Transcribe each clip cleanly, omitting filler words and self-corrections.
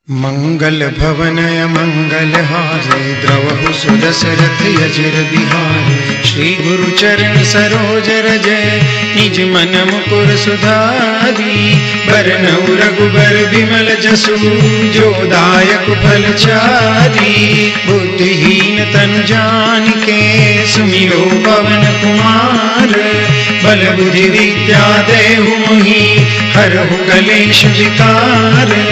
मंगल भवनय मंगलहारे द्रवहु सुदशरथ यजिर बिहारे। श्री गुरु चरण सरोज रजय निज मन मुकुर सुधारी। बरनउँ रघुबर बिमल जसु जो दायक फल चारी। बुद्धिहीन तनु जानिके सुमिरो पवन कुमार। बल बुद्धि विद्या देहु मोहि हरहु कलेश विकार।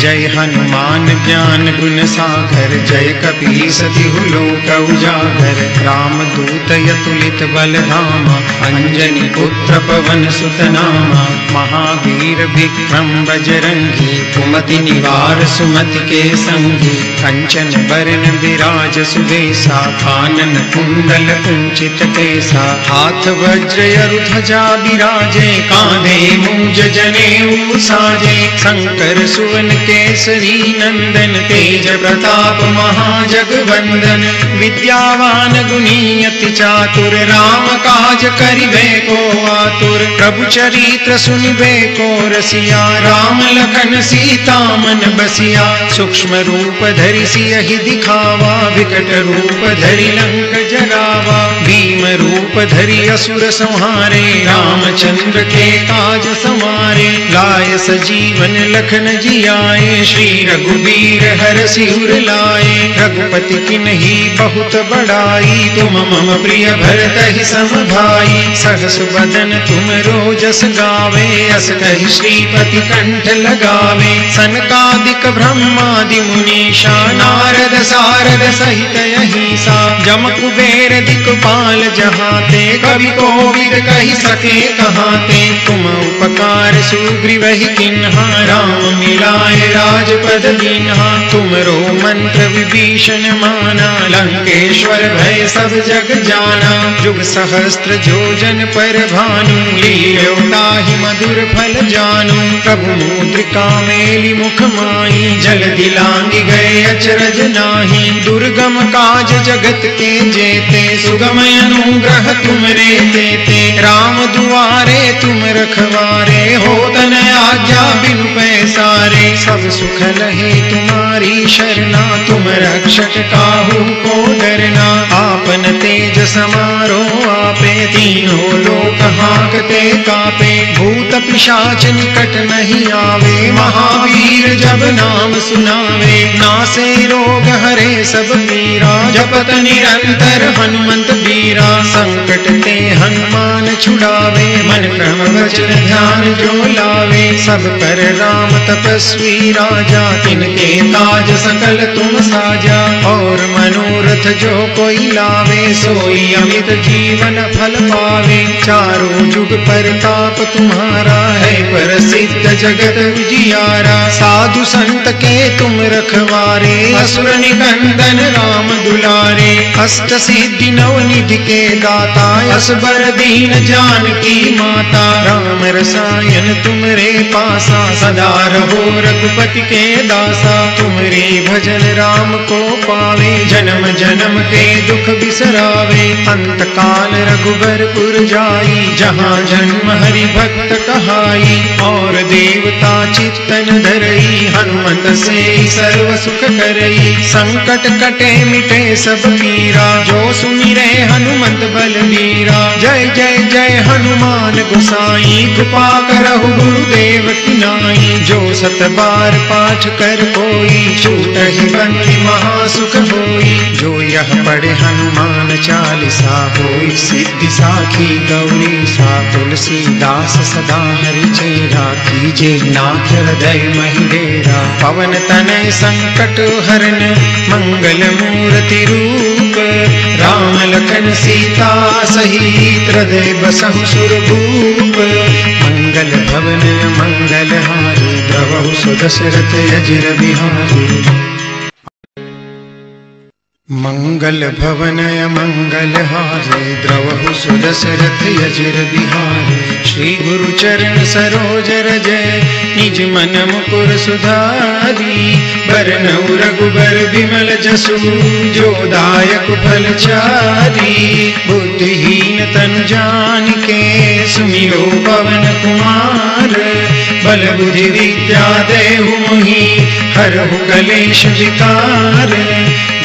जय हनुमान ज्ञान गुण सागर जय कपीस तिहु लोक उजागर। राम दूत अतुलित बल धामा अंजनी पुत्र पवन सुत नामा। महावीर विक्रम बजरंगी कुमति निवार सुमति के संगी। कंचन बरन विराज सुबेसा कानन कुंडल कुंचित केसा। हाथ वज्र ध्वजा बिराजे कांधे मूंज जनेऊ साजे। शंकर सुवन केसरी नंदन तेज प्रताप महाजगवंदन। विद्यावान गुणी अति चातुर राम काज करिबे को आतुर। प्रभु चरित्र सुनिबे को रसिया राम लखन सीता मन बसिया। सूक्ष्म रूप धरि सियहि दिखावा विकट रूप धरि लंक जरावा। भीम रूप धरि असुर संहारे रामचंद्र के काज समारे। लाय सजीवन लखन जियाए श्री रघुबीर हरषि उर लाए। रघुपति किन्ही बहुत बड़ाई तुम मम प्रिय भरतहि सम भाई। सहस बदन तुम रोजस गावे अस कहि श्रीपति कंठ लगावे। सनकादिक ब्रह्मादि मुनीषा नारद सारद सहित अहिंसा। जम कुबेर दिक्पाल जहाते कवि कोविद कहि सके कहाते। तुम उपकार सुग्रीवहि किन्हा राम मिलाए राजपद दीन्हा। तुमरो मंत्र विभीषण माना लंकेश्वर भय सब जग जाना। जुग सहस्त्र जोजन पर भानु लील्यो ताहि मधुर फल जानू। प्रभु मुद्रिका मेलि मुख माहि जलधि लांघि गए अचरज नाही। दुर्गम काज जगत के जेते सुगम अनुग्रह तुमरे तेते। राम दुआरे तुम रखवारे होत न आज्ञा बिनु पैसारे। सब सुख लहे तुम्हारी शरणा तुम रक्षक काहू को डरना। आपन तेज समारो आपे तीनों लोक हांकते कापे। भूत पिशाच निकट नहीं आवे महावीर जब नाम सुनावे। नासे रोग हरे सब पीरा जपत निरंतर हनुमंत बीरा। संकट ते हनुमान छुड़ावे मन क्रम वचन ध्यान जो लावे। सब पर राम तपस्वी राजा तिनके काज सकल तुम साजा। और मनोरथ जो कोई लावे सोई अमित जीवन फल पावे। चारों जुग परताप तुम्हारा है प्रसिद्ध जगत उजियारा। साधु संत के तुम रखवारे असुर निकंदन राम दुलारे। अष्ट सिद्धि नवनिधि के दाता असबर दीन जानकी माता। राम रसायन तुमरे पासा सदा रहो रघुपति के दासा। तुमरे भजन राम को पावे जन्म जन्म के दुख बिसरावे। अंत काल रघुबरपुर जाई जहाँ जन्म हरि भक्त कहाई। और देवता चित्तन धरई हनुमत से सर्व सुख करई। संकट कटे मिटे सब पीरा जो सुमिरे हनुमत बलबीरा। जय जय जय हनुमान गोसाई कृपा करहु गुरुदेव की नाई। जो सत बार पाठ कर कोई छूटहि बंदी महासुख होई। जो यह पढ़े हनुमान चालीसा होई सिद्धि साखी गौरी सा। तुलसीदास सदा हरि चेरा कीजे नाथ हृदय महि डेरा। पवन तनय संकट हरन मंगल मूर्ति रूप। राम लखन सीता सहित हृदय बसहु सुरभूप। मंगल भवन मंगल हारी द्रवहु सुदशरथ यजिर बिहारी। मंगल भवनय मंगलहारे द्रवहु सुदशरथ यजिर बिहारे। श्री गुरु चरण सरोज रजय निज मन मुकुर सुधारी। बरनउँ रघुबर बिमल जसु जो दायक फल चारी। बुद्धिहीन तनु जानिके सुमिरो पवन कुमार। बल बुद्धि विद्या देहु मोहि हर हरहु कलेश विकार।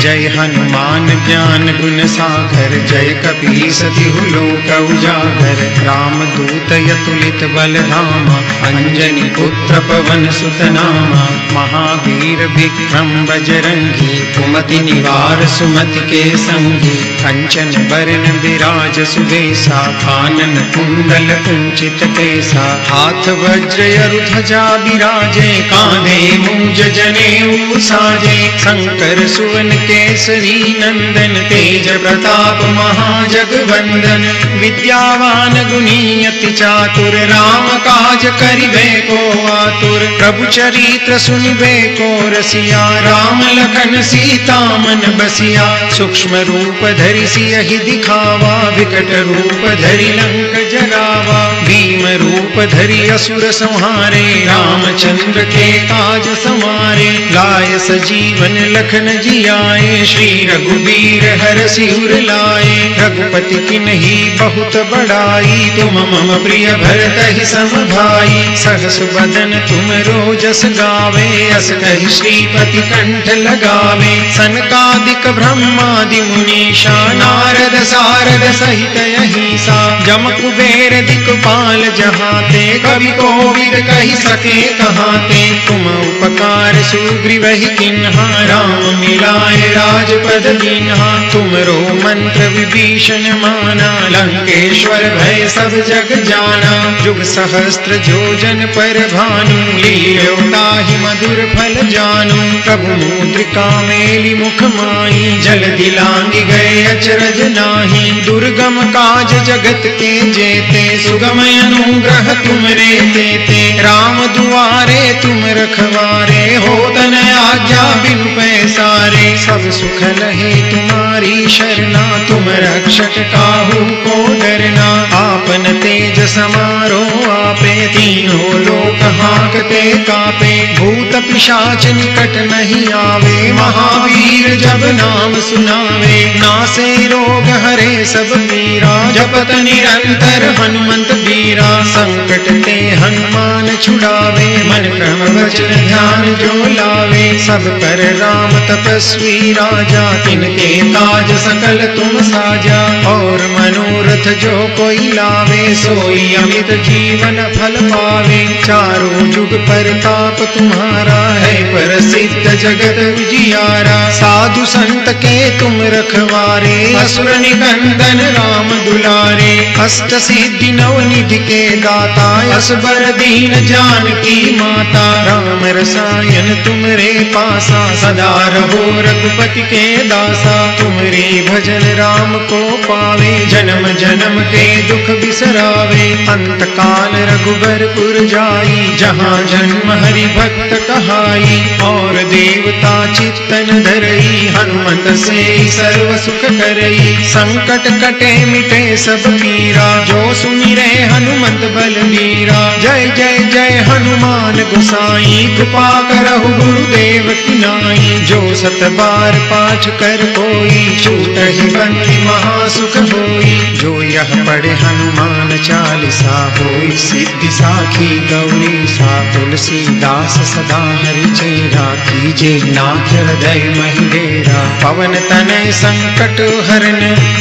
जय हनुमान ज्ञान गुण सागर, जय कपीस तिहु लोक उजागर। रामदूत अतुलित बल धामा, अंजनी पुत्र पवन सुत नामा। महावीर विक्रम बजरंगी, कुमति निवार सुमति के संगी। कंचन बरन विराज सुबेसा, कानन कुंडल कुंचित केसा। हाथ वज्र अरु ध्वजा बिराजे, कांधे मूंज जनेऊ साजे। शंकर सुवन केसरी नंदन, तेज प्रताप महाजगवंदन। विद्यावान गुणी अति चातुर, राम काज करिबे को आतुर। प्रभु चरित्र सुनिबे को रसिया, राम लखन सीता मन बसिया। सूक्ष्म रूप धरि सियहि दिखावा, विकट रूप धरि लंक जरावा। भीम रूप धरि असुर संहारे, रामचंद्र के काज समारे। लाय सजीवन लखन जियाए, श्री रघुबीर हरषि उर लाए। रघुपति किन्ही बहुत बड़ाई, तुम मम प्रिय भरतहि सम भाई। सहस बदन तुम रोजस गावे, अस कहि श्रीपति कंठ लगावे। सनकादिक ब्रह्मादि मुनीषा, नारद सारद सहित अहिसा। जम कुबेर दिक्पाल जहाते, कवि कोविद कहि सके कहाते। तुम उपकार सुग्रीवहि किन्हा, राम मिलाए राजपद दीन्हा। तुमरो मंत्र विभीषण माना, लंकेश्वर भय सब जग जाना। जुग सहस्त्र जोजन पर भानु, लील्यो ताहि मधुर फल जानू। प्रभु मुद्रिका मेलि मुख माई, जल्दी लांघि गए अचरज नाही। दुर्गम काज जगत के जेते, सुगम अनुग्रह तुमरे तेते। राम दुआरे तुम रखवारे, होत न आज्ञा बिनु पैसारे। सब सुख लहे तुम्हारी शरणा, तुम रक्षक काहू को डरना। आपन तेज समारो आपे, तीनों लोक हांकते कापे। भूत पिशाच निकट नहीं आवे, महावीर जब नाम सुनावे। नासे रोग हरे सब पीरा, जपत निरंतर हनुमंत बीरा। संकट ते हनुमान छुड़ावे, मन क्रम वचन ध्यान जो लावे। सब पर राम तपस्वी राजा, तिनके काज सकल तुम साजा। और मनोरथ जो कोई लावे, सोई अमित जीवन फल पावे। चारों जुग परताप तुम्हारा है, प्रसिद्ध जगत उजियारा। साधु संत के तुम रखवारे, असुर निकंदन राम दुलारे। अष्ट सिद्धि नव निधि के दाता, असबर दीन जानकी माता। राम रसायन तुमरे पासा, सदा रहो रघुपति के दासा। तुमरे भजन राम को पावे, जन्म जन्म के दुख बिसरावे। अंत काल रघुबरपुर जाई, जहाँ जन्म हरि भक्त कहाई। और देवता चित्तन धरई, हनुमत से सर्व सुख करई। संकट कटे मिटे सब पीरा, जो सुमिरे हनुमत बलबीरा। जय जय जय हनुमान गोसाई, कृपा करहु गुरुदेव की नाई। जो सत बार पाठ कर कोई, छूटहि बंदी महासुख होई। जो यह पढ़े हनुमान चालीसा, होई सिद्धि साखी गौरी सा। तुलसीदास सदा हरि चेरा, कीजे नाथ हृदय महि डेरा। पवन तनय संकट हरन,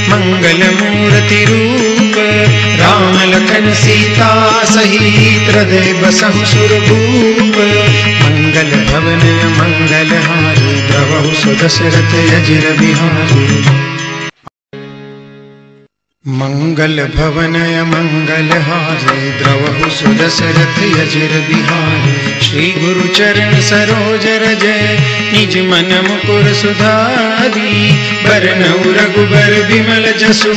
मंगल मूर्ति रूप। राम लखन सीता सहित, हृदय बसहु सुरभूप। मंगल भवन मंगल हारी, द्रवहु सुदशरथ अजिर बिहारी। मंगल भवन मंगल हारी, द्रवहु सुदशरथ अजिर बिहारी। श्री गुरु चरण सरोज रजय, निज मन मुकुर सुधारी। बरनउँ रघुबर बिमल जसु,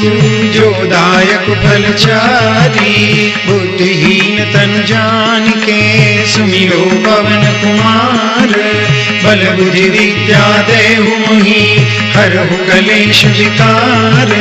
जो दायक फल चारी। बुद्धिहीन तनु जानिके, सुमिरो पवन कुमार। बल बुद्धि विद्या देहु मोहि, हरहु कलेश विकार।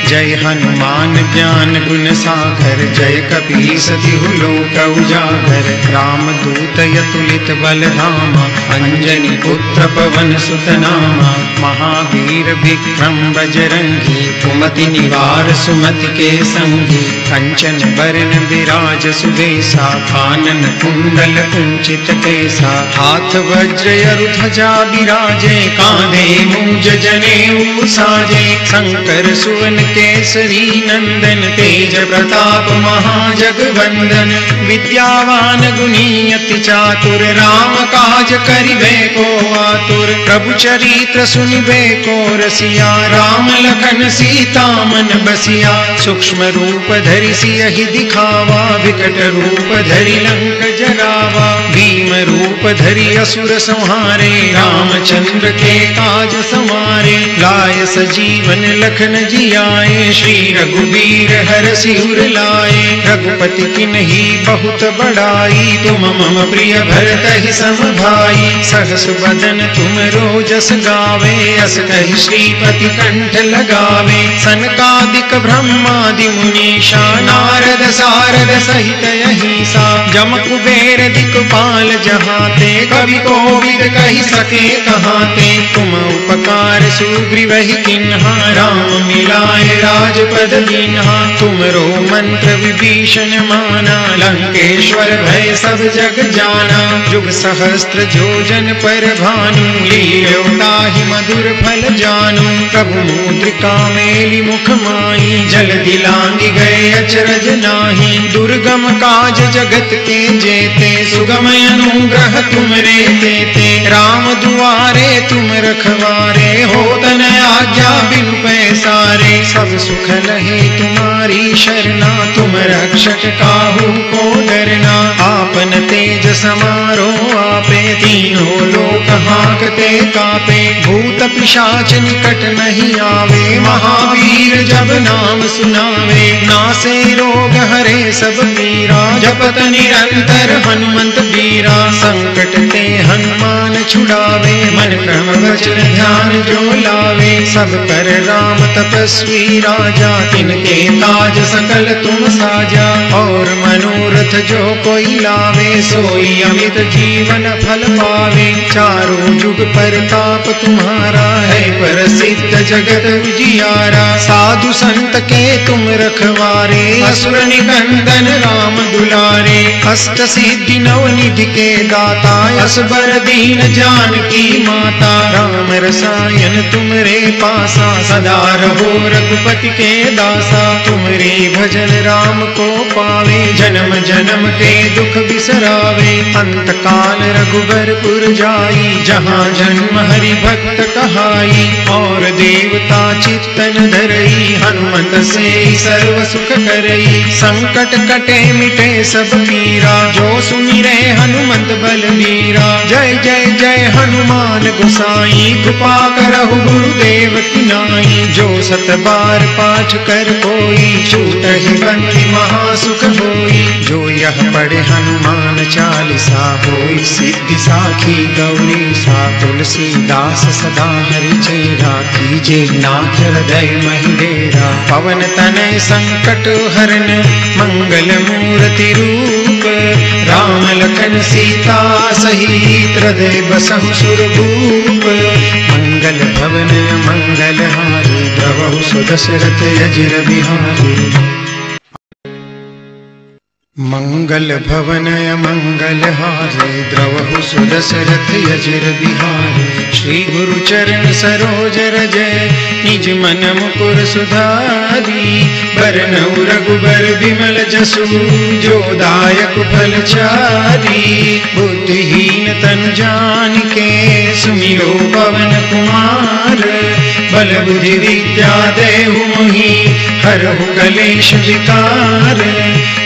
जय हनुमान ज्ञान गुण सागर, जय कपीस तिहु लोक उजागर। राम दूत अतुलित बल धामा, अंजनी पुत्र पवन सुत नामा। महावीर विक्रम बजरंगी, कुमति निवार सुमति के संगी। कंचन बरन विराज सुबेसा, कानन कुंडल कुंचित केसा। हाथ वज्र अरु ध्वजा बिराजे, कांधे मूंज जनेऊ साजे। शंकर सुवन केसरी नंदन, तेज प्रताप महाजगवंदन। विद्यावान गुणी अति चातुर, राम काज करिबे को आतुर। प्रभु चरित्र सुनिबे को रसिया, राम लखन सीता मन बसिया। सूक्ष्म रूप धरि सियहि दिखावा, विकट रूप धरि लंक जरावा। भीम रूप धरि असुर संहारे, रामचंद्र के काज समारे। लाय सजीवन लखन जियाए, श्री रघुवीर हरषि उर लाए। रघुपति किन्ही बहुत बड़ाई, तुम मम प्रिय भरतहि सम भाई। सहस बदन तुम रोजस गावे, अस कहि श्रीपति कंठ लगावे। सनकादिक ब्रह्मादि मुनीषा, नारद सारद सहित अहिसा। जम कुबेर दिक्पाल जहाते, कवि कोविद कहि सके कहाते। तुम उपकार सुग्रीवहि किन्हा, राम मिलाए राजपद दीन्हा। तुमरो मंत्र विभीषण माना, लंकेश्वर भय सब जग जाना। जुग सहस्त्र जोजन पर भानु, लील्यो ताहि मधुर फल जानू। प्रभु मुद्रिका मेलि मुख माहि, जल्दी लांघि गए अचरज नाहि। दुर्गम काज जगत के जेते, सुगम अनुग्रह तुमरे तेते। राम दुआरे तुम रखवारे, होत न आज्ञा बिनु पैसारे। सब सुख लहे तुम्हारी शरणा, तुम रक्षक काहू को डरना। आपन तेज समारो आपे, तीनों लोक हांकते कापे। भूत पिशाच निकट नहीं आवे, महावीर जब नाम सुनावे। नासे रोग हरे सब पीरा, जपत निरंतर हनुमंत बीरा। संकट ते हनुमान छुड़ावे, मन क्रम वचन ध्यान जो लावे। सब पर राम तपस्वी राजा, तिनके काज सकल तुम साजा। और मनोरथ जो कोई लावे, सोई अमित जीवन फल पावे। चारों जुग परताप तुम्हारा है, प्रसिद्ध जगत उजियारा। साधु संत के तुम रखवारे, असुर निकंदन राम दुलारे। अष्ट सिद्धि नव निधि के दाता, असबर दीन जानकी माता। राम रसायन तुमरे पासा, सदा रहो रघुपति के दासा। तुमरे भजन राम को पावे, जन्म जन्म के दुख बिसरावे। अंत काल रघुबरपुर जाई, जहाँ जन्म हरि भक्त कहाई। और देवता चित्तन धरई, हनुमत से सर्व सुख करई। संकट कटे मिटे सब पीरा, जो सुमिरे हनुमंत बलबीरा। जय जय जय हनुमान गोसाई, कृपा करहु गुरुदेव की नाई। जो सत बार पाठ कर कोई, छूटहि बंदी महासुख होई। जो यह पढ़े हनुमान चालीसा, होई सिद्धि साखी गौरी सा। तुलसीदास सदा हरि चेरा, कीजे नाथ हृदय महि डेरा। पवन तनय संकट हरन, मंगल मूर्ति रूप। राम लखन सीता सहित, हृदय बसहु सुरभूप। मंगल भवन मंगल हारी, द्रवहु सुदशरथ अजिर बिहारी। मंगल भवन मंगल हारी, द्रवहु सुदशरथ अजिर बिहारी। श्री गुरु चरण सरोज रजय, निज मन मुकुर सुधारी। बरनउँ रघुबर बिमल जसु, जो दायक फल चारी। बुद्धिहीन तनु जानिके, सुमिरो पवन कुमार। बल बुद्धि विद्या देहु मोहि, हरहु कलेश विकार।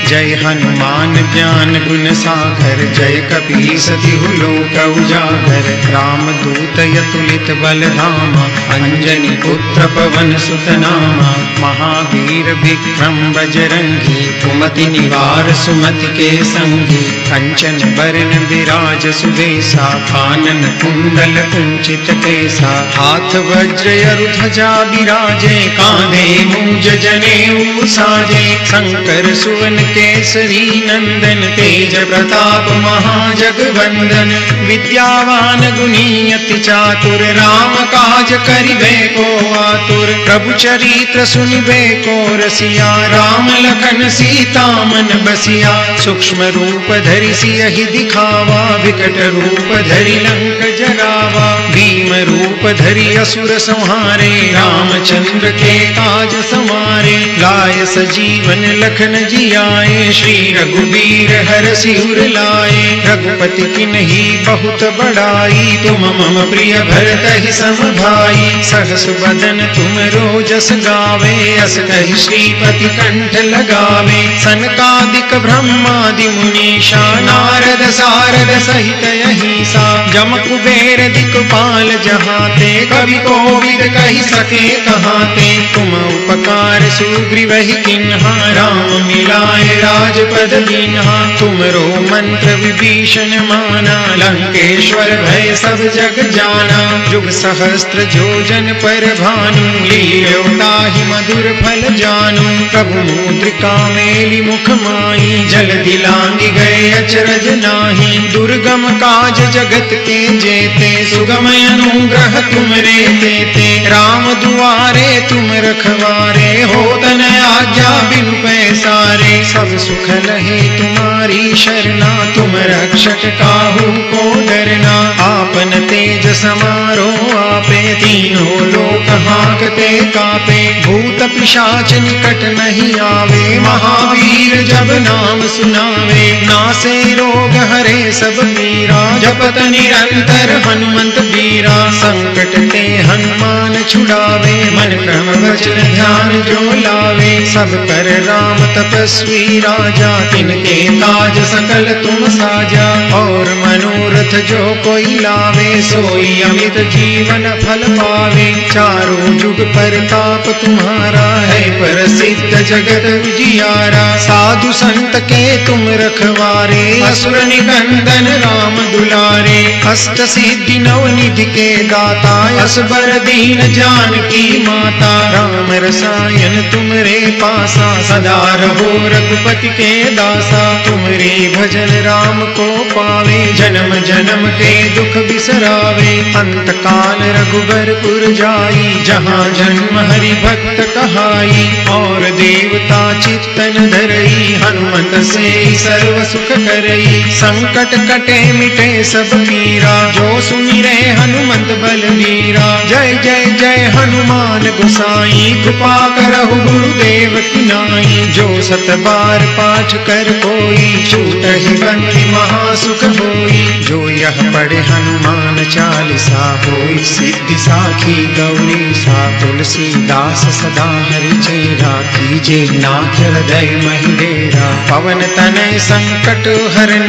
जय हनुमान ज्ञान गुण सागर, जय कपीस तिहु लोक उजागर। राम दूत अतुलित बल धामा, अंजनी पुत्र पवन सुत नामा। महावीर विक्रम बजरंगी, कुमति निवार सुमति के संगी। कंचन बरन विराज सुबेसा, कानन कुंडल कुंचित केसा। हाथ वज्र अरु ध्वजा बिराजे, कांधे मूंज जनेऊ साजे। शंकर सुवन केसरी नंदन, तेज प्रताप महाजगवंदन। विद्यावान गुणी अति चातुर, राम काज करिबे को आतुर। प्रभु चरित्र सुनिबे को रसिया, राम लखन सीता मन बसिया। सूक्ष्म रूप धरि सियहि दिखावा, विकट रूप धरि लंक जरावा। भीम रूप धरि असुर संहारे, रामचंद्र के काज समारे। लाय सजीवन लखन जियाए, श्री रघुबीर हरषि उर लाए। रघुपति किन्ही बहुत बड़ाई, तुम मम प्रिय भरतहि सम भाई। सहस बदन तुम रोजस गावे, अस कहि श्रीपति कंठ लगावे। सनकादिक ब्रह्मादि मुनीषा, नारद सारद सहित अहिसा। जम कुबेर दिक्पाल जहाते, कवि कोविद कहि सके कहाते। तुम उपकार सुग्रीवहि किन्हा, राम मिलाए राजपद दीन्हा। तुमरो मंत्र विभीषण माना, लंकेश्वर भय सब जग जाना। जुग सहस्त्र जोजन पर भानु, लील्यो ताहि मधुर फल जानू। प्रभु मुद्रिका मेलि मुख माहि, जल दिलांगी गए अचरज नाही। दुर्गम काज जगत के जेते, सुगम अनुग्रह तुमरे तेते। राम दुआरे तुम रखवारे, होत न आज्ञा बिनु पैसारे। सब सुख लहे तुम्हारी शरणा, तुम रक्षक काहू को डरना। आपन तेज समारो आपे, तीनों लोक हांकते कापे। भूत पिशाच निकट नहीं आवे, महावीर जब नाम सुनावे। नासे रोग हरे सब पीरा, जपत निरंतर हनुमंत बीरा। संकट ते हनुमान छुड़ावे, मन क्रम वचन ध्यान जो लावे। सब पर राम तपस्वी राजा, तिनके काज सकल तुम साजा। और मनोरथ जो कोई लावे, सोई अमित जीवन फल पावे। चारों जुग परताप तुम्हारा है, प्रसिद्ध जगत उजियारा। साधु संत के तुम रखवारे, असुर निकंदन राम दुलारे। अष्ट सिद्धि नव निधि के दाता, असबर दीन जानकी माता। राम रसायन तुमरे पासा, सदा रहो रघुपति के दासा। तुमरे भजन राम को पावे, जन्म जन्म के दुख बिसरावे। अंत काल रघुबरपुर जाई, जहाँ जन्म हरि भक्त कहाई। और देवता चित्तन धरई, हनुमत से सर्व सुख करई। संकट कटे मिटे सब पीरा, जो सुमिरे हनुमंत बलवीरा। जय जय जय हनुमान गोसाई, कृपा करहु गुरुदेव की नाई। जो सत बार पाठ कर कोई, छूटहि बंदी महासुख होई। जो यह पढ़े हनुमान चालीसा, होई सिद्धि साखी गौरी सा। तुलसीदास सदा हरि चेरा, कीजे नाथ हृदय महि डेरा। पवन तनय संकट हरन,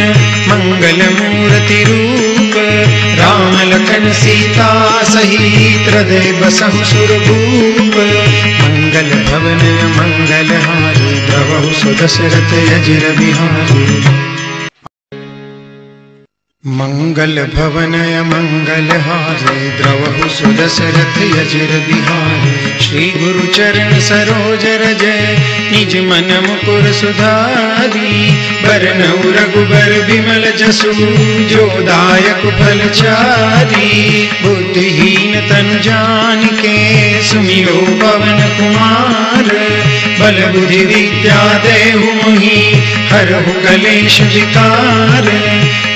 मंगल मूर्ति रूप। राम लखन सीता सहित, हृदय बसहु सुरभूप। मंगल भवन मंगल हारी, द्रवहु सुदशरथ अजिर बिहारी। मंगल भवन मंगल हारे, द्रवहु सुदशरथ अजिर बिहारी। श्री गुरु चरण सरोज रजय, निज मन मुकुर सुधारी। बरनउँ रघुबर बिमल जसु, जो दायक फल चारी। बुद्धिहीन तनु जानिके, सुमिरो पवन कुमार। बल बुद्धि विद्या देहु मोहि, हरहु कलेश विकार।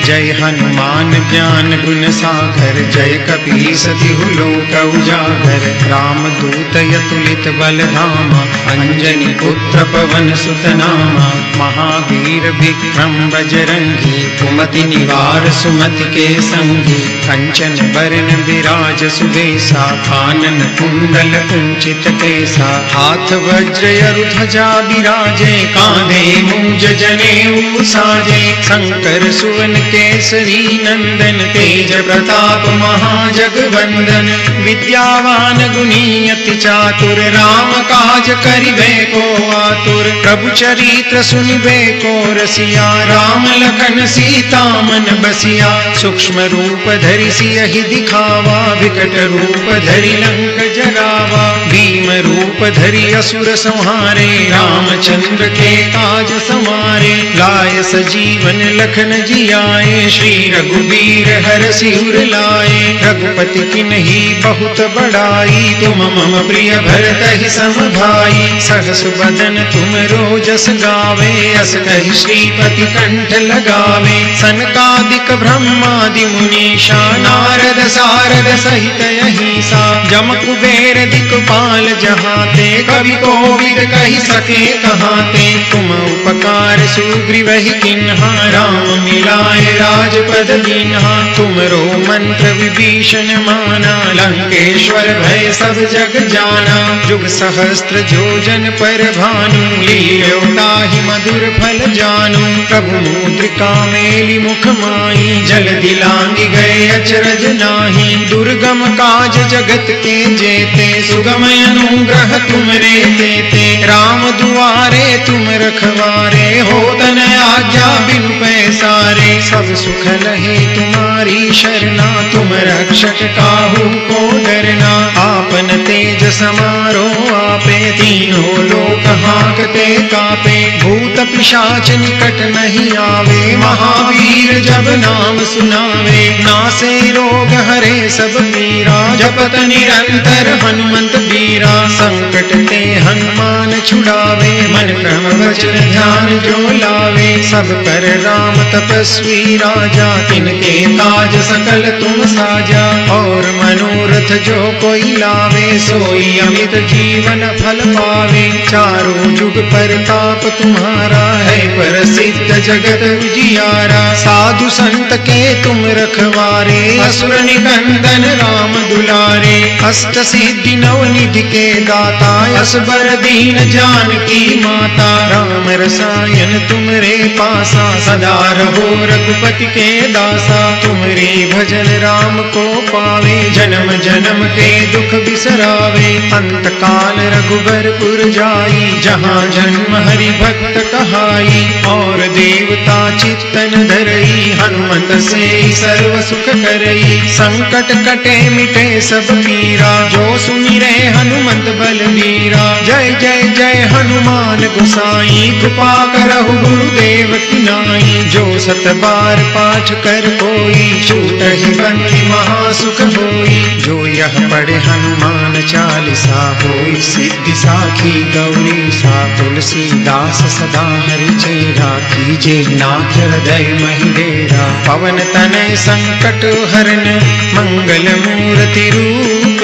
जय हनुमान हनुमान ज्ञान गुण सागर, जय कपीस तिहु लोक उजागर। रामदूत अतुलित बल धामा, अंजनी पुत्र पवन सुत नामा। महावीर विक्रम बजरंगी, कुमति निवार सुमति के संगी। कंचन बरन विराज सुबेसा, कानन कुंडल कुंचित केसा। हाथ वज्र अरु ध्वजा बिराजे, कांधे मूंज जनेऊ साजे। शंकर सुवन केसरी नंदन, तेज प्रताप महाजगवंदन। विद्यावान गुणी अति चातुर, राम काज करिबे को आतुर। प्रभु चरित्र सुनिबे को रसिया, राम लखन सीता मन बसिया। सूक्ष्म रूप धरि सियहि दिखावा, विकट रूप धरि लंक जरावा। भीम रूप धरि असुर संहारे, रामचंद्र के काज समारे। लाय सजीवन लखन जियाए, श्री रघुबीर हरषि उर लाए। रघुपति किन्ही बहुत बड़ाई, तुम मम प्रिय भरतहि सम भाई। सहस बदन तुम रोजस गावे, अस कहि श्रीपति कंठ लगावे। सनकादिक ब्रह्मादि मुनीषा, नारद सारद सहित अहिसा। जम कुबेर दिक्पाल जहाते, कवि कोविद कहि सके कहाते। तुम उपकार सुग्रीवहि किन्हा, राम मिलाए राजपद दीन्हा। तुमरो मंत्र विभीषण माना, लंकेश्वर भय सब जग जाना। जुग सहस्त्र जोजन पर भानु, लील्यो ताहि मधुर फल जानू। प्रभु मुद्रिका मेलि मुख माई, जल्दी लांघि गए अचरज नाही। दुर्गम काज जगत के जेते, सुगम अनुग्रह तुमरे तेते। राम दुआरे तुम रखवारे, होत न आज्ञा बिनु पैसारे। सब सुख लहे तुम्हारी शरणा, तुम रक्षक काहू को डरना। आपन तेज समारो आपे, तीनों लोक हांकते कापे। भूत पिशाच निकट नहीं आवे, महावीर जब नाम सुनावे। नासे रोग हरे सब पीरा, जपत निरंतर हनुमंत बीरा। संकट ते हनुमान छुड़ावे, मन क्रम वचन ध्यान जो लावे। सब पर राम तपस्वी राजा, तिनके काज सकल तुम साजा। और मनोरथ जो कोई लावे, सोई अमित जीवन फल पावे। चारों जुग परताप तुम्हारा है, प्रसिद्ध जगत उजियारा। साधु संत के तुम रखवारे, असुर निकंदन राम दुलारे। अष्ट सिद्धि नव निधि के दाता, असबर दीन जानकी माता। राम रसायन तुमरे पासा, सदा रहो रघुपति के दासा। तुमरे भजन राम को पावे, जन्म जन्म के दुख बिसरावे। अंत काल रघुबरपुर जाई, जहाँ जन्म हरि भक्त कहाई। और देवता चित्तन धरई, हनुमत से सर्व सुख करई। संकट कटे मिटे सब पीरा, जो सुमिरे हनुमंत बलबीरा। जय जय जय हनुमान गोसाई, कृपा करहु गुरुदेव की नाई। जो सत बार पाठ कर कोई, छूटहि बंदी महासुख होई। जो यह पढ़े हनुमान चालीसा, होई सिद्धि साखी गौरी सा। तुलसीदास सदा हरि चेरा, कीजे नाथ हृदय महि डेरा। पवन तनय संकट हरन, मंगल मूर्ति रूप।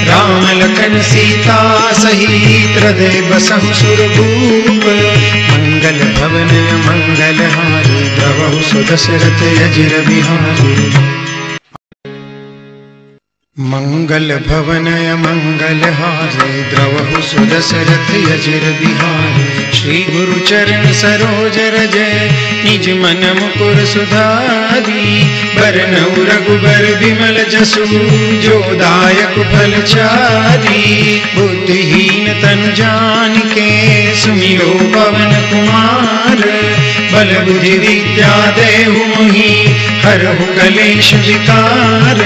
राम लखन सीता सहित, हृदय बसहु सुरभूप। मंगल भवन मंगल हारी, द्रवहु सुदशरथ अजिर बिहारी। मंगल भवन मंगल हारे, द्रवहु सुदशरथ अजिर बिहारी। श्री गुरु चरण सरोज रजय, निज मन मुकुर सुधारी। बरनउँ रघुबर बिमल जसु, जो दायक फल चारी। बुद्धिहीन तनु जानिके, सुमिरो पवन कुमार। बल बुद्धि विद्या देहु मोहि, हरहु कलेश विकार।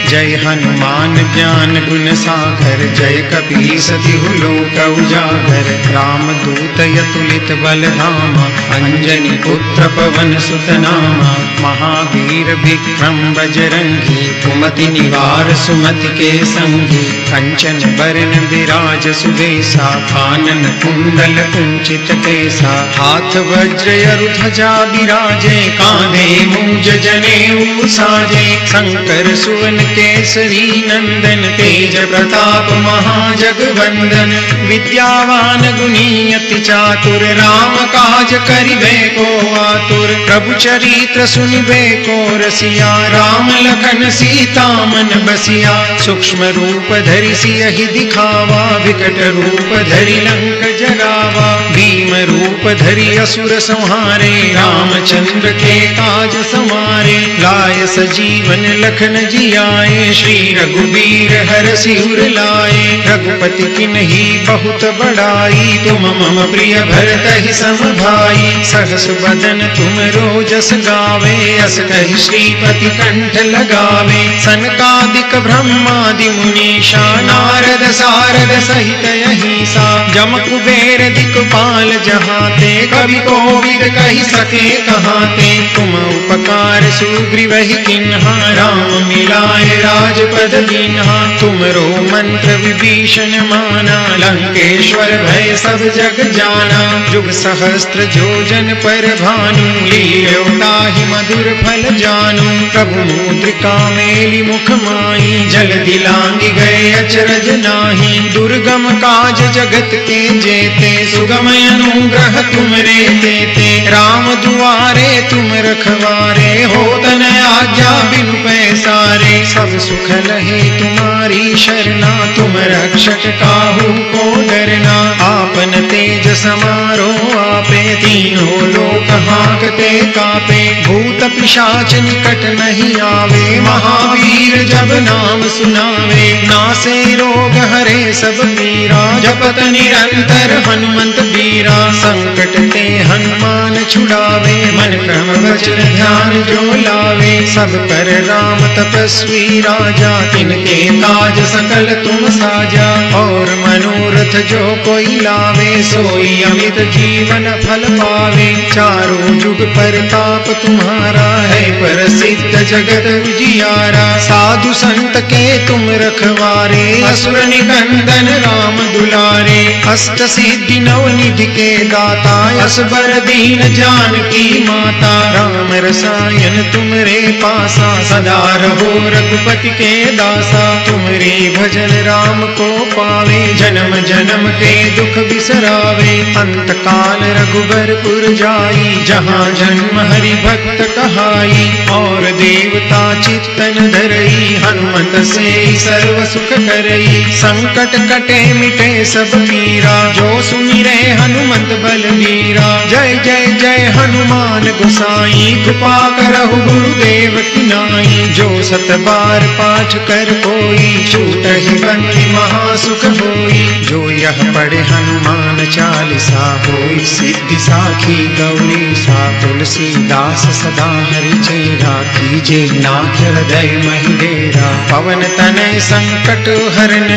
जय हनुमान ज्ञान गुण सागर, जय कपीस तिहु लोक उजागर। रामदूत अतुलित बल धामा, अंजनी पुत्र पवन सुत नामा। महावीर विक्रम बजरंगी, कुमति निवार सुमति के संगी। कंचन बरन विराज सुबेसा, कानन कुंडल कुंचित केसा। हाथ वज्र अरु ध्वजा बिराजे, कांधे मूंज जनेऊ साजे। शंकर सुवन केसरी नंदन तेज प्रताप महाजगवंदन। विद्यावान गुणी अति चातुर राम काज करिबे को आतुर। प्रभु चरित्र सुनिबे को रसिया राम लखन सीता मन बसिया। सूक्ष्म रूप धरि सियहि दिखावा विकट रूप धरि लंक जरावा। भीम रूप धरि असुर संहारे रामचंद्र के काज समारे। लाय सजीवन लखन जियाए श्री रघुबीर हरषि उर लाए। रघुपति किन्ही बहुत बड़ाई तुम मम प्रिय भरतहि सम भाई। सहस बदन तुम रोजस गावे अस कहि श्रीपति कंठ लगावे। सनकादिक ब्रह्मादि मुनीषा नारद सारद सहित अहिसा। जम कुबेर दिक्पाल जहाते कवि कोविद कहि सके कहाते। तुम उपकार सुग्रीवहि किन्हा राम मिलाए राजपद दीन्हा। तुमरो मंत्र विभीषण माना लंकेश्वर भय सब जग जाना। जुग सहस्त्र जोजन पर भानु लील्यो ताहि मधुर फल जानू। प्रभु मुद्रिका मेलि मुख माई जल दिलांगी गए अचरज नाही। दुर्गम काज जगत के जेते सुगम अनुग्रह तुमरे तेते। राम दुआरे तुम रखवारे हो तन आज्ञा बिनु पैसारे। सब सुख लहे तुम्हारी शरणा तुम रक्षक काहू को डरना। आपन तेज समारो आपे तीनों लोक हांकते कापे। भूत पिशाच निकट नहीं आवे महावीर जब नाम सुनावे। नासे रोग हरे सब पीरा जपत निरंतर हनुमंत बीरा। संकट ते हनुमान छुड़ावे मन क्रम वचन ध्यान जो लावे। सब पर राम तपस्वी राजा तिनके काज सकल तुम साजा। और मनोरथ जो कोई लावे सोई अमित जीवन फल पावे। चारों जुग परताप तुम्हारा है प्रसिद्ध जगत उजियारा। साधु संत के तुम रखवारे असुर निकंदन राम दुलारे। अष्ट सिद्धि नव निधि के दाता असबर दीन जानकी माता। राम रसायन तुमरे पासा सदा रहो रघुपति के दासा। तुमरे भजन राम को पावे जन्म जन्म के दुख बिसरावे। अंत काल रघुबरपुर जाई जहाँ जन्म हरि भक्त कहाई। और देवता चित्तन धरई हनुमत से सर्व सुख करई। संकट कटे मिटे सब पीरा जो सुमिरे हनुमत बलबीरा। जय जय जय हनुमान गोसाई कृपा करहु गुरुदेव की नाई। जो सत बार पाठ कर कोई छूटहि बंदी महासुख होई। जो यह पढ़े हनुमान चालीसा होई सिद्धि साखी गौरी सा। तुलसीदास सदा हरि चेरा कीजे नाथ हृदय महि डेरा। पवन तनय संकट हरन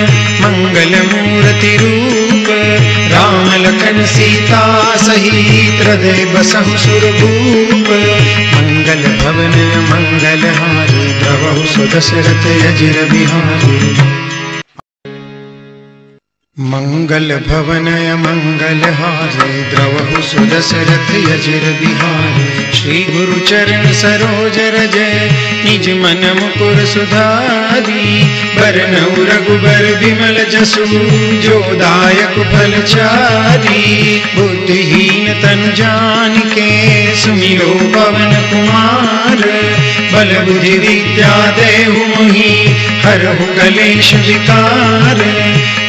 मंगल मूर्ति रूप। राम लखन सीता सहित हृदय बसहु सुरभूप। मंगल भवन मंगल हारी द्रवहु सुदशरथ अजिर बिहारी। मंगल भवन मंगल हारे द्रवहु सुदशरथ अजिर बिहारी। श्री गुरु चरण सरोज रजय निज मन मुकुर सुधारी। बरनउँ रघुबर बिमल जसु जो दायक फल चारी। बुद्धिहीन तनु जानिके सुमिरो पवन कुमार। बल बुद्धि विद्या देहु मोहि हरहु कलेश विकार।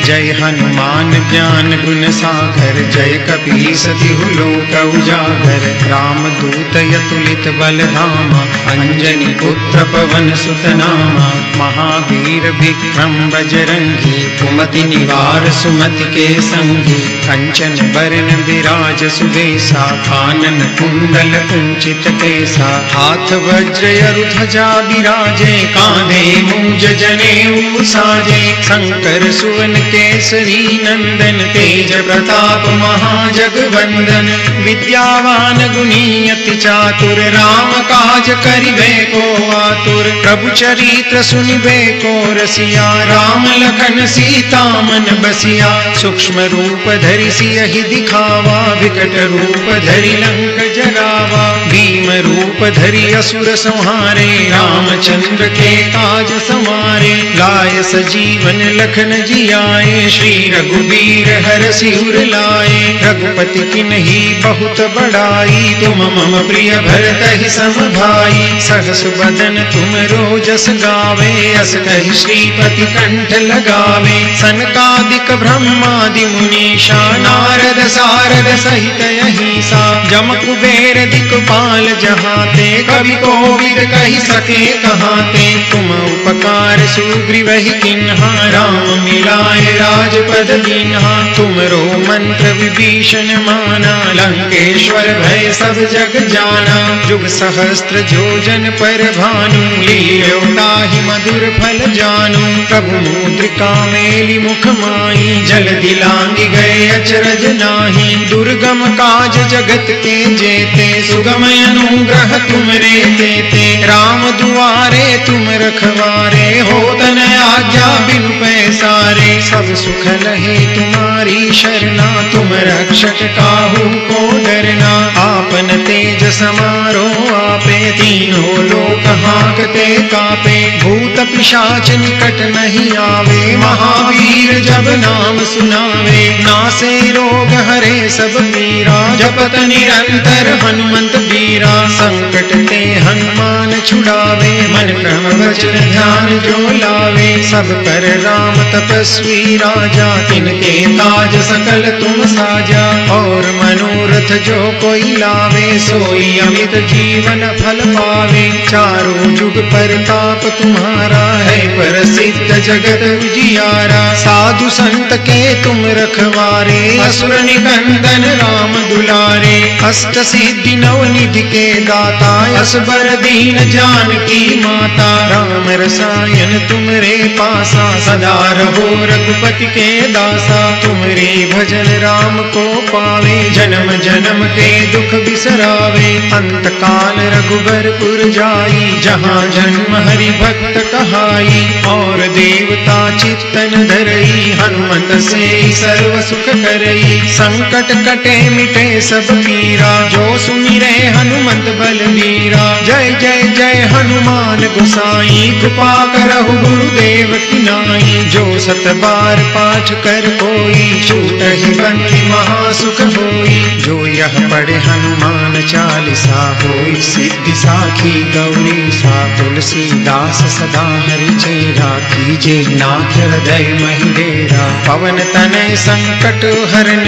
जय हनुमान ज्ञान गुण सागर जय कपीस तिहु लोक उजागर। राम दूत अतुलित बल धामा अंजनी पुत्र पवन सुत नामा। महावीर विक्रम बजरंगी कुमति निवार सुमति के संगी। कंचन बरन विराज सुबेसा कानन कुंडल कुंचित केसा। हाथ वज्र अरु ध्वजा बिराजे कांधे मूंज जनेऊ साजे। शंकर सुवन केसरी नंदन, तेज प्रताप महाजगवंदन। विद्यावान गुणी अति चातुर, राम काज करिबे को आतुर। प्रभु चरित्र सुनिबे को रसिया, राम लखन सीता मन बसिया। सूक्ष्म रूप धरि सियहि दिखावा, विकट रूप धरि लंक जरावा। भीम रूप धरि असुर संहारे, रामचंद्र के काज समारे। लाय सजीवन लखन जियाए, श्री रघुबीर हर सिर लाए। रघुपति किन्ही बहुत बड़ाई, तुम मम प्रिय भरतहि सम भाई। सहस बदन तुम रोजस गावे, अस कहि श्रीपति कंठ लगावे। सनकादिक ब्रह्मादि मुनीषा, नारद सारद सहित अहिसा। जम कुबेर दिक्पाल जहाते, कवि कोविद कहि सके कहाते। तुम उपकार सुग्रीवहि किन्हा, राम मिलाए राजपद दीन्हा। तुमरो मंत्र विभीषण माना, लंकेश्वर भय सब जग जाना। जुग सहस्त्र जोजन पर भानु, लील्यो ताहि मधुर फल जानू। प्रभु मुद्रिका मेलि मुख माई, जल दिलांगी गए अचरज नाही। दुर्गम काज जगत के जेते, सुगम अनुग्रह तुमरे तेते। राम दुआरे तुम रखवारे, होत न आज्ञा बिनु पैसारे। सब सुख लहे तुम्हारी शरणा, तुम रक्षक काहू को डरना। आपन तेज समारो आपे, तीनों लोक हांकते कापे। भूत पिशाच निकट नहीं आवे, महावीर जब नाम सुनावे। नासे रोग हरे सब पीरा, जपत निरंतर हनुमंत बीरा। संकट ते हनुमान छुड़ावे, मन क्रम वचन ध्यान जो लावे। सब पर राम तपस्वी राजा, तिनके काज सकल तुम साजा। और मनोरथ जो कोई लावे, सोई अमित जीवन फल पावे। चारों जुग परताप तुम्हारा है, प्रसिद्ध जगत उजियारा। साधु संत के तुम रखवारे, असुर निकंदन राम दुलारे। अष्ट सिद्धि नव निधि के दाता, असबर दीन जानकी माता। राम रसायन तुमरे पासा, सदा रहो रघुपति के दासा। तुमरे भजन राम को पावे, जन्म जन्म के दुख बिसरावे। अंत काल रघुबरपुर जाई, जहाँ जन्म हरि भक्त कहाई। और देवता चित्तन धरई, हनुमत से सर्व सुख करई। संकट कटे मिटे सब पीरा, जो सुमिरे हनुमंत बलबीरा। जय जय जय हनुमान गोसाई, कृपा करहु गुरुदेव की नाई। जो सत बार पाठ कर कोई, छूटहि बंदी महासुख होई। जो यह पढ़े हनुमान चालीसा, होई सिद्धि साखी गौरी सा। तुलसीदास सदा हरि चेरा, कीजे नाथ हृदय महि डेरा। पवन तनय संकट हरन,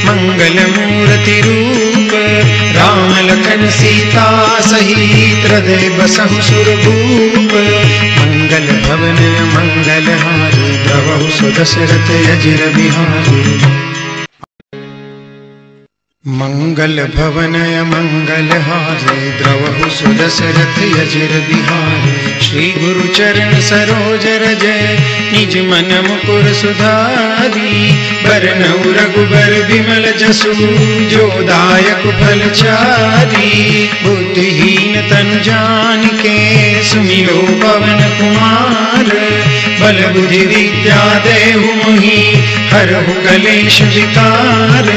मंगल मूर्ति रूप। राम लखन सीता सहित, हृदय बसहु सुरभूप। मंगल भवन मंगल हारी, द्रवहु सुदशरथ अजिर बिहारी। मंगल भवन मंगल हारी, द्रवहु सुदशरथ अजिर बिहारी। श्री गुरु चरण सरोज रज, निज मन मुकुर सुधारी। बरनउँ रघुबर बिमल जसु, जो दायक फल चारी। बुद्धिहीन तनु जानिके, सुमिरो पवन कुमार। बल बुद्धि विद्या देहु मोहि, हरहु कलेश विकार।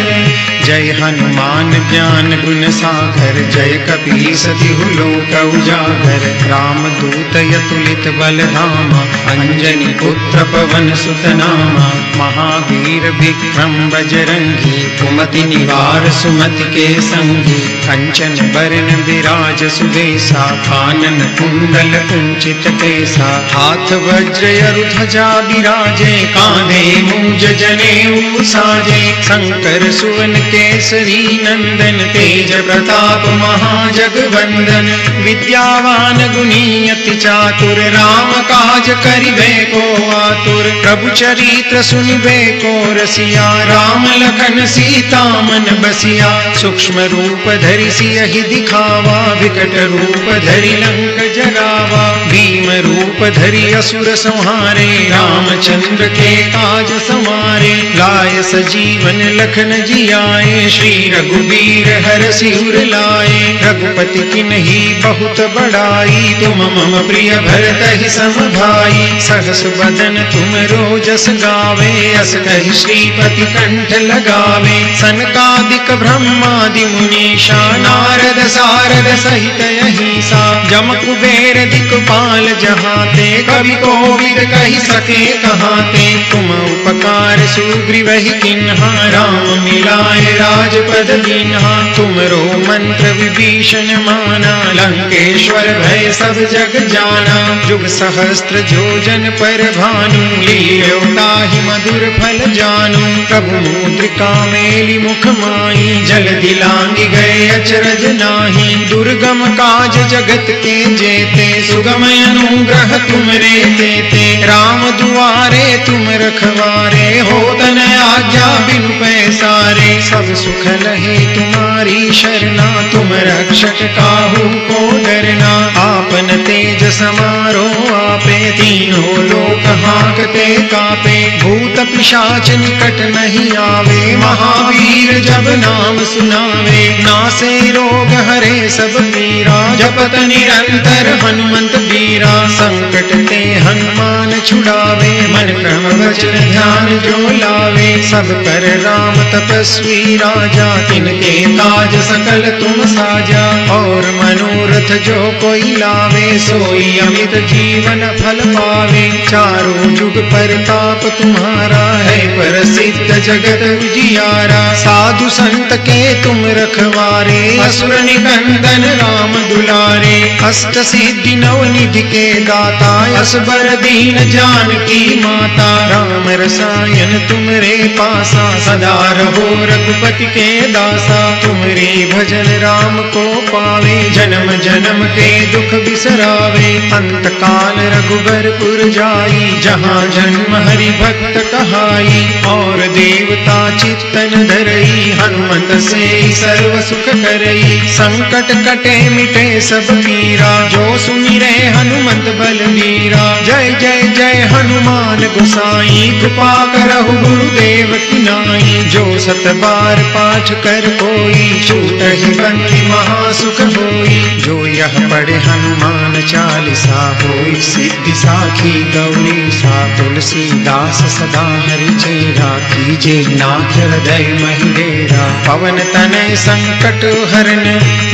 जय हनुमान ज्ञान गुण सागर, जय कपीस तिहु लोक उजागर। राम दूत अतुलित बल धामा, अंजनी पुत्र पवन सुत नामा। महावीर विक्रम बजरंगी, कुमति निवार सुमति के संगी। कंचन बरन विराज सुबेसा, कानन कुंडल कुंचित केसा। हाथ वज्र अरु ध्वजा बिराजे, कांधे मूंज जनेऊ साजे। शंकर सुवन केसरी नंदन, तेज प्रताप महाजगवंदन। विद्यावान गुणी अति चातुर, राम काज करिबे को आतुर। प्रभु चरित्र सुनिबे को रसिया, राम लखन सीता मन बसिया। सूक्ष्म रूप धरि सियहि दिखावा, विकट रूप धरि लंक जरावा। भीम रूप रूप धरि असुर संहारे, रामचंद्र के काज संवारे, लाय सजीवन लखन जियाए, श्री रघुबीर हर सिर लाए। रघुपति किन्ही बहुत बड़ाई, तुम मम प्रिय भरत सम भाई, सहस बदन तुम रोजस गावे, अस कहि श्रीपति कंठ लगावे। सनकादिक ब्रह्मादि मुनीषा, नारद सारद सहित अहिंसा, जम कुबेर दिक्पाल जहाते, कवि कोविद कहि सके कहाते। तुम उपकार सुग्रीवहि किन्हा, राम मिलाए राजपद दीन्हा। तुमरो मंत्र विभीषण माना, लंकेश्वर भय सब जग जाना। जुग सहस्त्र जोजन पर भानु, लील्यो ताहि मधुर फल जानू। प्रभु मुद्रिका मेलि मुख माही, जल दिलांगी गए अचरज नाही। दुर्गम काज जगत के जेते, सुगम अनुग्रह तुमरे तेते। राम दुआरे तुम रखवारे, होत न आज्ञा बिनु पैसारे। सब सुख लहे तुम्हारी शरणा, तुम रक्षक काहू को डरना। आपन तेज समारो आपे, तीनों लोक हांकते कापे। भूत पिशाच निकट नहीं आवे, महावीर जब नाम सुनावे। नासे रोग हरे सब पीरा, जपत निरंतर हनुमंत बीरा। संकट ते हनुमान छुड़ावे, मन क्रम वचन ध्यान जो लावे। सब कर राम तपस्वी राजा, तिनके काज सकल तुम साजा। और मनोरथ जो कोई लावे, सोई अमित जीवन फल पावे। चारों जुग परताप तुम्हारा है, प्रसिद्ध जगत उजियारा। साधु संत के तुम रखवारे, असुर निकंदन राम दुलारे। अष्ट सिद्धि नवनिधि के दाता, असबर दीन जानकी माता। राम रसायन तुमरे पासा, सदा रहो रघुपति के दासा। तुमरे भजन राम को पावे, जन्म जन्म के दुख बिसरावे। अंत काल रघुबरपुर जाई, जहाँ जन्म हरि भक्त कहाई। और देवता चित्तन धरई, हनुमंत से सर्व सुख करई। संकट कटे मिटे सब पीरा, जो सुमिरे हनुमंत बलबीरा। जय जय जय हनुमान गोसाई, कृपा करहु गुरुदेव की नाई। जो सत बार पाठ कर कोई, छूटहि बंदी महासुख होई। जो यह पढ़े हनुमान चालीसा, होई सिद्धि साखी गौरी सा। तुलसीदास सदा हरि चेरा, कीजे नाथ हृदय महिडेरा। पवन तनय संकट हरन,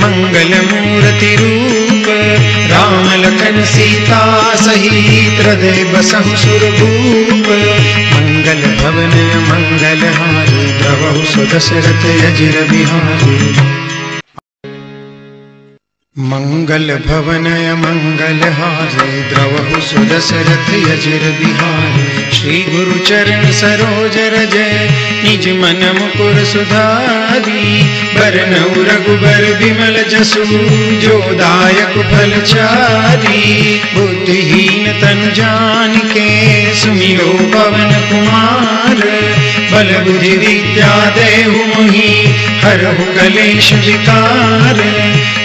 मंगल मूर्ति रूप। राम लखन सीता सहित, हृदय बसहु सुरभूप। मंगल भवन मंगल हारी, द्रवहु सुदशरथ अजिर बिहारी। मंगल भवन मंगल हारे, द्रवहु सुदशरथ अजिर बिहारी। श्री गुरु चरण सरोज रजय, निज मन मुकुर सुधारी। बरनउँ रघुबर बिमल जसु, जो दायक फल चारी। बुद्धिहीन तनु जानिके, सुमिरो पवन कुमार। बल बुद्धि विद्या देहु मोहि, हरहु कलेश विकार।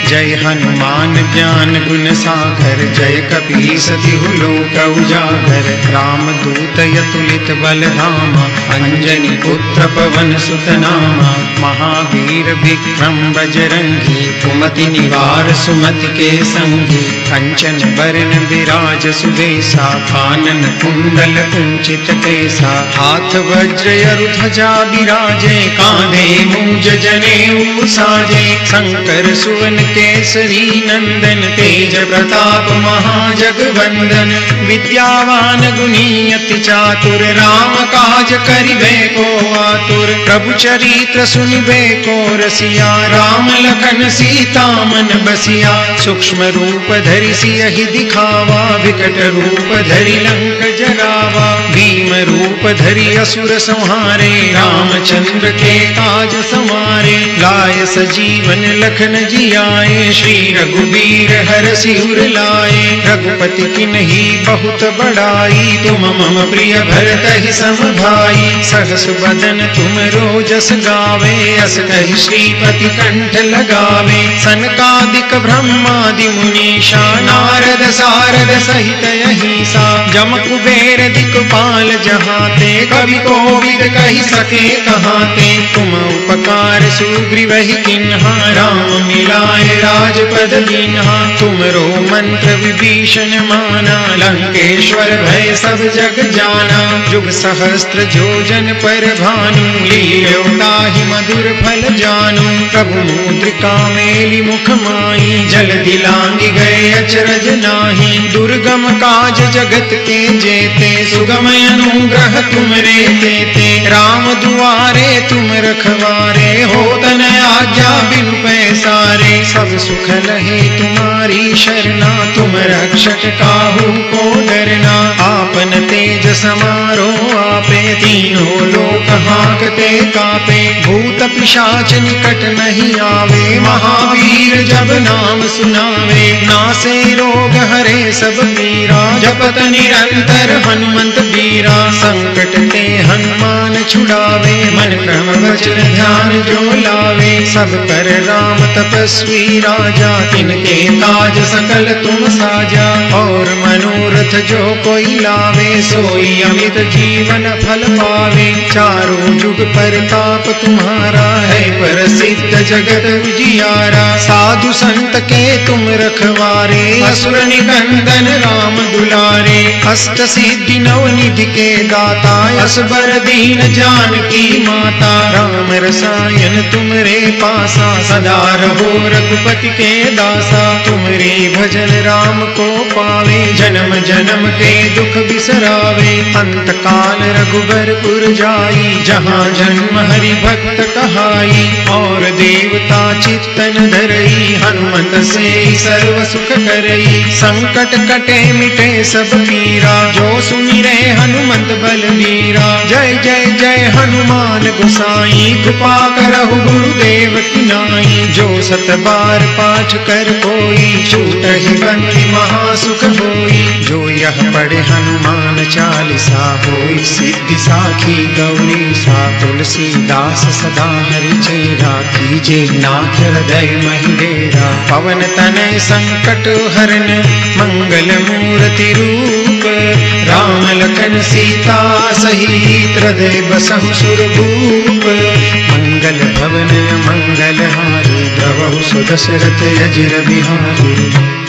जय हनुमान ज्ञान गुण सागर, जय कपीस तिहु लोक उजागर। राम दूत अतुलित बल धामा, अंजनी पुत्र पवन सुत नामा। महावीर विक्रम बजरंगी, कुमति निवार सुमति के संगी। कंचन बरन विराज सुबेसा, कानन कुंडल कुंचित केसा। हाथ वज्र ध्वजा बिराजे, कांधे मूंज जनेऊ साजे। शंकर सुवन केसरी नंदन, तेज प्रताप महाजगवंदन। विद्यावान गुणी अति चातुर, राम काज करिबे को आतुर। प्रभु चरित्र सुनिबे को रसिया, राम लखन सीता मन बसिया। सूक्ष्म रूप धरि सियहि दिखावा, विकट रूप धरि लंक जरावा। भीम रूप धरि असुर संहारे, रामचंद्र के काज संवारे। लाय सजीवन लखन जियाए, जाए, श्री रघुबीर हर सिर लाए। रघुपति किन्ही बहुत बड़ाई, तुम मम प्रिय भरत ही सम भाई। सहस बदन तुम रोजस गावे, अस कहि श्रीपति कंठ लगावे। सनकादिक ब्रह्मादि मुनीषा, नारद सारद सहित अहिसा। जम कुबेर दिक्पाल जहाते, कवि कोविद कहि सके कहाते। तुम उपकार सुग्रीव ही किन्हा, राम मिलाए राजपद दीन्हा। तुमरो मंत्र विभीषण माना, लंकेश्वर भय सब जग जाना। जुग सहस्त्र जोजन पर भानु, लील्यो ताहि मधुर फल जानू। प्रभु मुद्रिका मेलि मुख माही, जल दिलांगी गए अचरज नाही। दुर्गम काज जगत के जेते, सुगम अनुग्रह तुमरे तेते। राम दुआरे तुम रखवारे, होत न आज्ञा बिनु पैसारे। सब सुख लहे तुम्हारी शरणा, तुम रक्षक काहू को डरना। आपन तेज समारो आपे, तीनों लोक हांकते कापे। भूत पिशाच निकट नहीं आवे, महावीर जब नाम सुनावे। नासे रोग हरे सब पीरा, जपत निरंतर हनुमंत बीरा। संकट ते हनुमान छुड़ावे, मन क्रम वचन ध्यान जो लावे। सब पर राम तपस्वी राजा, तिनके काज सकल तुम साजा। और मनोरथ जो कोई लावे, सोई अमित जीवन फल पावे। चारों जुग परताप तुम्हारा है, प्रसिद्ध जगत उजियारा। साधु संत के तुम रखवारे, असुर निकंदन राम दुलारे। अष्ट सिद्धि नव निधि के दाता, असबर दीन जानकी माता। राम रसायन तुमरे पासा, सदा रहो रघुपति के दासा। तुमरे भजन राम को पावे, जन्म जन्म के दुख बिसरावे। अंत काल रघुबरपुर जाई, जहाँ जन्म हरि भक्त कहाई। और देवता चित्तन धरई, हनुमत से सर्व सुख करई। संकट कटे मिटे सब पीरा, जो सुमिरे हनुमंत बलबीरा। जय जय जय हनुमान गोसाई, कृपा करहु गुरुदेव की नाई। जो सत बार पाठ कर कोई, छूटहि बंदी महासुख होई। जो यह पढ़े हनुमान चालीसा, होई सिद्धि साखी गौरी सा। तुलसीदास सदा हरि चेरा, कीजे नाथ हृदय महि डेरा। पवन तनय संकट हरन, मंगल मूर्ति रूप। राम लखन सीता सहित, हृदय बसहु सुरभूप। मंगल भवन मंगल हारी, द्रवहु सुदशरथ अजर बिहारी।